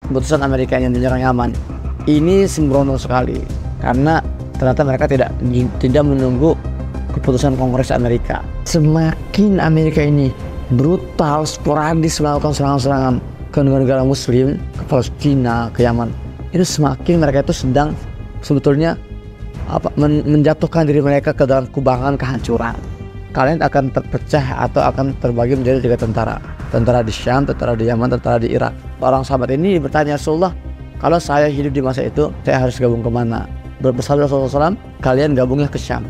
keputusan Amerika yang menyerang Yaman ini sembrono sekali, karena ternyata mereka tidak menunggu keputusan Kongres Amerika. Semakin Amerika ini brutal, sporadis melakukan serangan-serangan ke negara-negara Muslim, ke Palestina, ke Yaman, itu semakin mereka itu sedang sebetulnya menjatuhkan diri mereka ke dalam kubangan kehancuran. Kalian akan terpecah atau akan terbagi menjadi 3 tentara di Syam, tentara di Yaman, tentara di Irak. Orang sahabat ini bertanya, Rasulullah, kalau saya hidup di masa itu, saya harus gabung kemana? Bersabda Rasulullah SAW, kalian gabunglah ke Syam.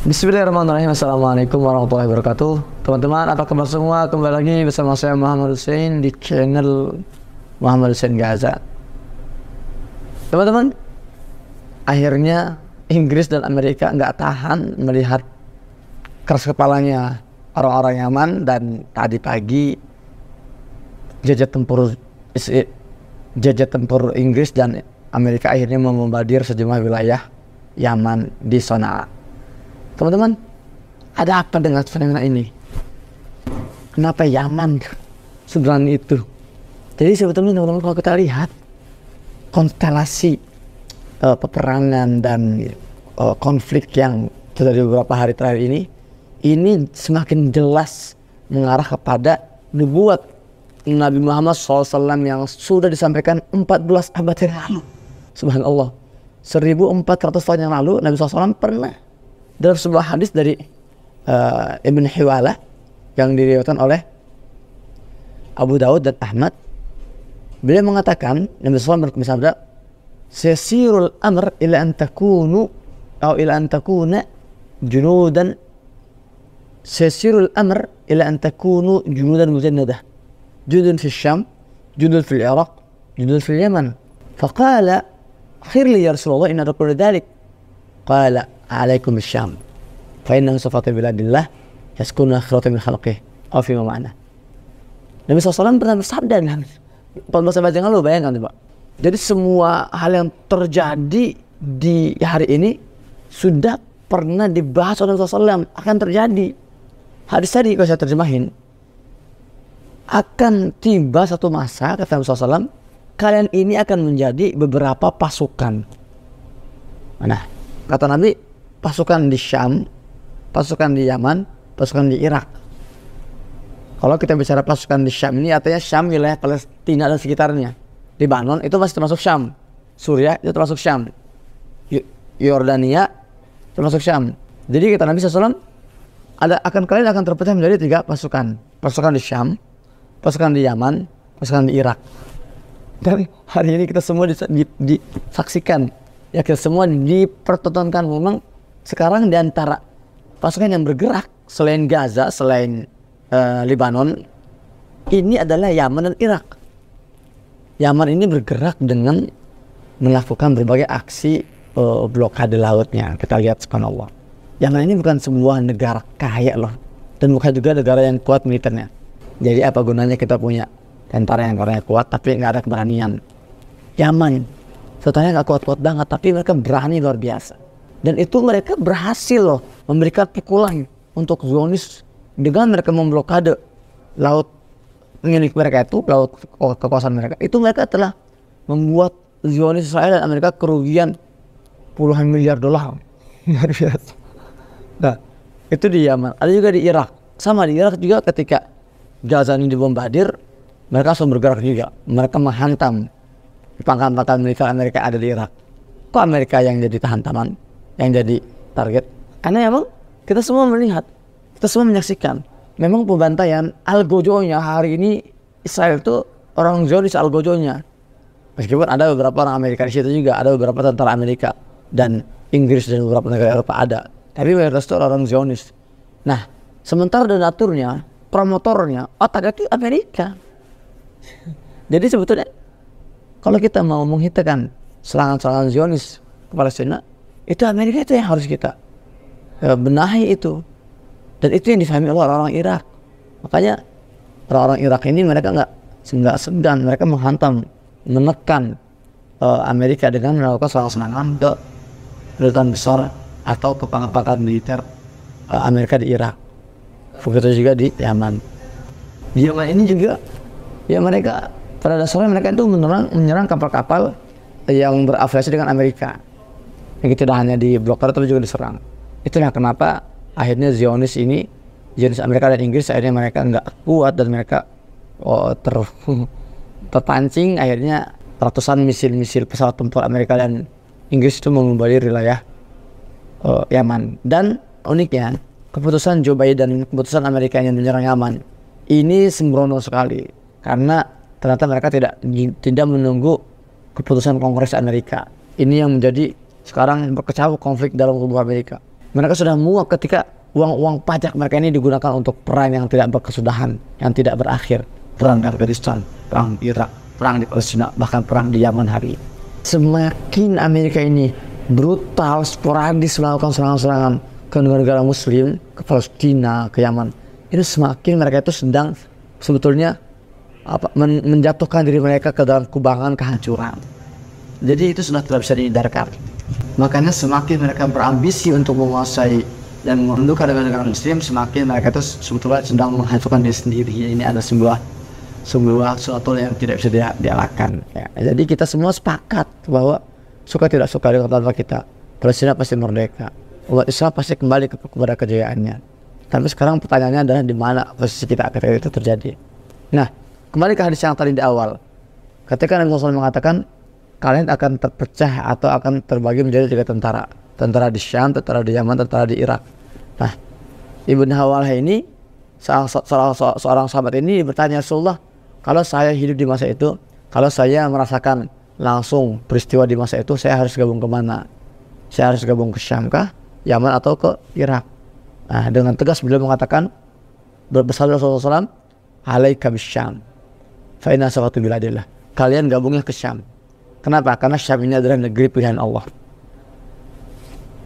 Bismillahirrahmanirrahim. Assalamualaikum warahmatullahi wabarakatuh. Teman-teman, apa kabar semua? Kembali lagi bersama saya Muhammad Hussein di channel Muhammad Hussein Gaza. Teman-teman, akhirnya Inggris dan Amerika nggak tahan melihat keras kepalanya orang-orang Yaman, dan tadi pagi jajah tempur Inggris dan Amerika akhirnya membombardir sejumlah wilayah Yaman di Sanaa. Teman-teman, ada apa dengan fenomena ini? Kenapa Yaman seberani itu? Jadi sebetulnya teman-teman, kalau kita lihat konstelasi peperangan dan konflik yang terjadi beberapa hari terakhir ini semakin jelas mengarah kepada nubuat Nabi Muhammad SAW yang sudah disampaikan 14 abad yang lalu. Subhanallah, 1400 tahun yang lalu Nabi SAW pernah dalam sebuah hadis dari Ibn Hiwalah yang diriwayatkan oleh Abu Daud dan Ahmad, beliau mengatakan, Nabi SAW bersabda, "Sesirul amr ila an takunu atau ila an takuna junudan sesirul amr ila an takunu junudan mujannadah jundun fi Syam, jundun fi Iraq, jundun fi Yaman." Faqala, "Khir li ya Rasulullah, inna raqul dhalik." Qala, "Alaikum bisyam fa innahu safatu biladillah yaskunu akhiratu min khalqih." Aw fi ma'na. Nabi SAW pernah bersabda 14 abad yang lalu, bayangkan Pak. Jadi semua hal yang terjadi di hari ini sudah pernah dibahas oleh Rasulullah SAW akan terjadi. Hadis tadi kalau saya terjemahin, akan tiba satu masa, kata Nabi SAW, kalian ini akan menjadi beberapa pasukan. Nah, kata Nabi, pasukan di Syam, pasukan di Yaman, pasukan di Irak. Kalau kita bicara pasukan di Syam ini artinya Syam, wilayah Palestina dan sekitarnya. Lebanon itu masih termasuk Syam. Suriah itu termasuk Syam. Yordania termasuk Syam. Jadi kata Nabi SAW, kalian akan terpecah menjadi 3 pasukan. Pasukan di Syam, pasukan di Yaman, pasukan di Irak. Dan hari ini kita semua disaksikan, ya, kita semua dipertontonkan. Memang sekarang di antara pasukan yang bergerak selain Gaza, selain Lebanon, ini adalah Yaman dan Irak. Yaman ini bergerak dengan melakukan berbagai aksi blokade lautnya. Kita lihat, subhanallah, Yaman ini bukan sebuah negara kaya loh, dan bukan juga negara yang kuat militernya. Jadi apa gunanya kita punya tentara yang orangnya kuat tapi nggak ada keberanian? Yaman sebenarnya nggak kuat-kuat banget, tapi mereka berani luar biasa. Dan itu mereka berhasil loh memberikan pukulan untuk Zionis dengan mereka memblokade laut milik mereka itu, laut kekuasaan mereka. Itu mereka telah membuat Zionis Israel dan Amerika kerugian puluhan miliar dolar. Luar biasa. Nah, itu di Yaman. Ada juga di Irak. Sama di Irak juga, ketika Gaza ini dibombardir, mereka langsung bergerak juga. Mereka menghantam pangkalan-pangkalan militer Amerika ada di Irak. Kok Amerika yang jadi tahan-taman, yang jadi target? Karena memang kita semua melihat, kita semua menyaksikan, memang pembantaian Al-Gojonya hari ini Israel itu orang Zionis Al-Gojonya. Meskipun ada beberapa orang Amerika di situ juga, ada beberapa tentara Amerika dan Inggris dan beberapa negara Eropa ada. Tapi mayoritas itu orang Zionis. Nah, sementara donaturnya, promotornya, otak itu Amerika. Jadi sebetulnya kalau kita mau menghentikan serangan-serangan Zionis ke Palestina, itu Amerika itu yang harus kita benahi itu. Dan itu yang difahami oleh orang-orang Irak. Makanya orang-orang Irak ini mereka nggak segan, mereka menghantam, menekan Amerika dengan melakukan serangan-serangan ke kedutaan besar atau ke pangkalan militer Amerika di Irak. Begitu juga di Yaman. Di Yaman ini juga ya mereka pada dasarnya mereka itu menyerang kapal-kapal yang berafiliasi dengan Amerika. Yang tidak hanya di blokade tapi juga diserang. Itulah kenapa akhirnya Zionis Amerika dan Inggris akhirnya mereka nggak kuat dan mereka terpancing, akhirnya ratusan misil pesawat tempur Amerika dan Inggris itu membombardir wilayah Yaman. Dan uniknya keputusan Joe Biden, keputusan Amerika yang menyerang Yaman ini sembrono sekali karena ternyata mereka tidak menunggu keputusan Kongres Amerika. Ini yang menjadi sekarang berkecamuk konflik dalam tubuh Amerika. Mereka sudah muak ketika uang pajak mereka ini digunakan untuk perang yang tidak berkesudahan, yang tidak berakhir. Perang di Afghanistan, perang di Irak, perang di Palestina, bahkan perang di Yaman hari ini. Semakin Amerika ini brutal, sporadis melakukan serangan-serangan ke negara-negara Muslim, ke Palestina, ke Yaman, itu semakin mereka itu sedang sebetulnya menjatuhkan diri mereka ke dalam kubangan kehancuran. Jadi itu sudah tidak bisa dihindarkan. Makanya semakin mereka berambisi untuk menguasai dan menundukkan negara-negara Muslim, semakin mereka itu sebetulnya sedang menghancurkan diri sendiri. Ini ada sebuah sesuatu yang tidak bisa dielakkan. Ya. Jadi kita semua sepakat bahwa suka tidak suka dengan tanpa kita, Palestina pasti merdeka, umat Islam pasti kembali kepada kejayaannya. Tapi sekarang pertanyaannya adalah di mana posisi kita ketika itu terjadi. Nah, kembali ke hadis yang tadi di awal. Ketika Nabi SAW mengatakan kalian akan terpecah atau akan terbagi menjadi 3 tentara. Tentara di Syam, tentara di Yaman, tentara di Irak. Nah, Ibn Hawalah ini seorang sahabat ini bertanya, Rasulullah, kalau saya hidup di masa itu, kalau saya merasakan langsung peristiwa di masa itu, saya harus gabung kemana? Saya harus gabung ke Syam kah, Yaman atau ke Irak? Nah, dengan tegas beliau mengatakan, bersabda Rasulullah SAW, alaika bisyam, fa inna sawatu biladillah. Kalian gabungnya ke Syam. Kenapa? Karena Syam ini adalah negeri pilihan Allah.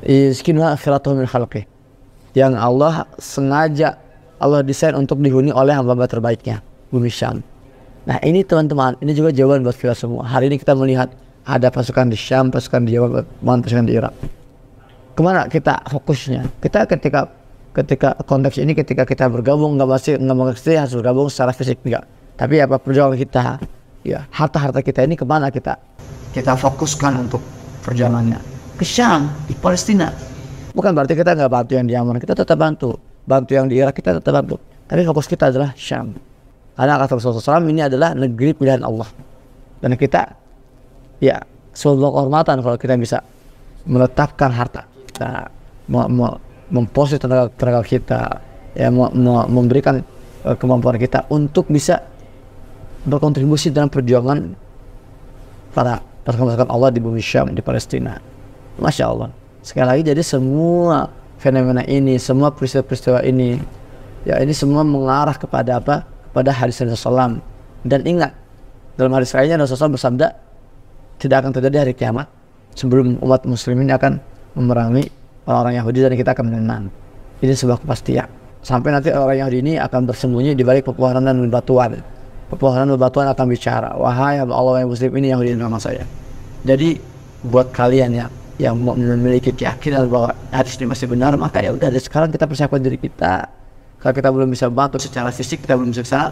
Iskinu akhiratuhu min khalqih. Yang Allah sengaja Allah desain untuk dihuni oleh hamba-hamba terbaiknya, bumi Syam. Nah, ini teman-teman, ini juga jawaban buat kita semua. Hari ini kita melihat ada pasukan di Syam, pasukan di Yaman, pasukan di Irak. Kemana kita fokusnya? Kita ketika konteks ini, ketika kita bergabung, nggak mesti harus bergabung secara fisik, enggak. Tapi apa perjuangan kita, ya harta kita ini kemana kita fokuskan untuk perjalanannya? Ke Syam, di Palestina. Bukan berarti kita nggak bantu yang di Yaman, kita tetap bantu yang di Irak kita tetap bantu. Tapi fokus kita adalah Syam. Karena kata Rasulullah SAW, ini adalah negeri pilihan Allah. Dan kita, ya sebuah kehormatan kalau kita bisa menetapkan harta kita, memposisi tenaga kita, ya memberikan kemampuan kita untuk bisa berkontribusi dalam perjuangan para pasukan Allah di bumi Syam, di Palestina. Masya Allah. Sekali lagi, jadi semua fenomena ini, semua peristiwa-peristiwa ini, ya ini semua mengarah kepada apa? Kepada hadis Rasulullah SAW. Dan ingat, dalam hadis lainnya Rasulullah SAW bersabda, tidak akan terjadi hari kiamat sebelum umat muslimin akan memerangi orang-orang Yahudi dan kita akan menang. Ini sebuah kepastian. Sampai nanti orang Yahudi ini akan bersembunyi di balik pepohonan dan bebatuan. Pepohonan dan bebatuan akan bicara, wahai Allah yang muslim, ini Yahudi nama saya. Jadi buat kalian yang memiliki keyakinan bahwa hadis ini masih benar, maka ya udah, dari sekarang kita persiapkan diri kita. Kalau kita belum bisa bantu secara fisik, kita belum bisa kesana,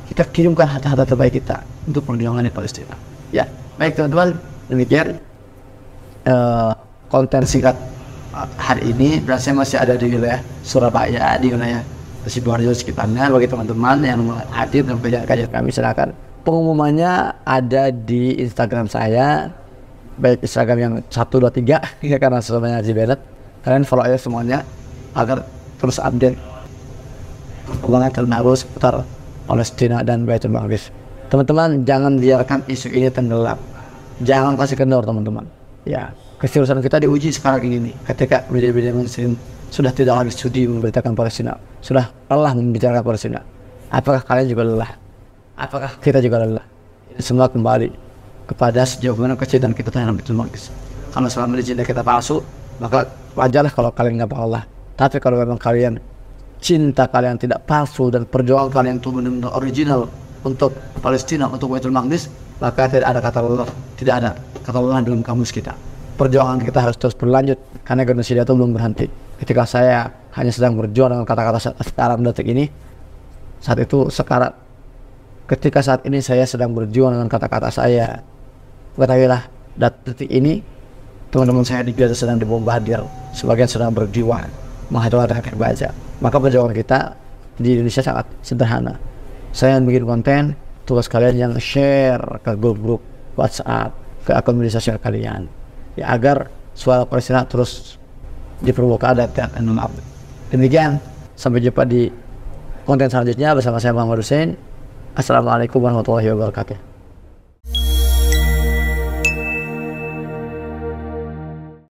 kita kirimkan harta-harta terbaik kita untuk perjuangan di Palestina. Ya, baik teman-teman, demikian konten singkat hari ini. Berarti masih ada di wilayah Surabaya, di wilayah Sidoarjo sekitarnya. Bagi teman-teman yang hadir dan kajian kami, silakan. Pengumumannya ada di Instagram saya, baik Instagram yang 123 ya, karena semuanya Haji Bennett. Kalian follow aja semuanya agar terus update perkembangan terbaru seputar Palestina dan Baitul Maqdis. Teman-teman, jangan biarkan isu ini tenggelam. Jangan kasih kendor, teman-teman. Ya, keseriusan kita diuji sekarang ini ketika media-media Muslim sudah tidak lagi studi memberitakan Palestina, sudah lelah membicarakan Palestina. Apakah kalian juga lelah? Apakah kita juga lelah? Ini semua kembali kepada sejauh mana kecintaan kita terhadap Baitul Maqdis. Kalau selama cinta kita palsu, maka wajarlah kalau kalian nggak bakal lelah. Tapi kalau memang kalian cinta kalian tidak palsu dan perjuangan kalian itu benar-benar original untuk Palestina, untuk Baitul Maqdis, maka tidak ada kata lelah, tidak ada kata lelah dalam kamus kita. Perjuangan kita harus terus berlanjut karena genocida itu belum berhenti. Ketika saya hanya sedang berjuang dengan kata-kata sekarang detik ini, saat itu sekarat. Ketika saat ini saya sedang berjuang dengan kata-kata saya, ketahuilah detik ini teman-teman saya di Gaza sedang dibombardir, sebagian sedang berjuang menghancurkan rakyat Gaza. Maka perjuangan kita di Indonesia sangat sederhana. Saya yang bikin konten, tugas kalian yang share ke grup-grup WhatsApp, ke akun media sosial kalian, ya agar suara Palestina terus dipermukaan dan tidak maaf. Demikian, sampai jumpa di konten selanjutnya bersama saya Muhammad Hussein. Assalamualaikum warahmatullahi wabarakatuh.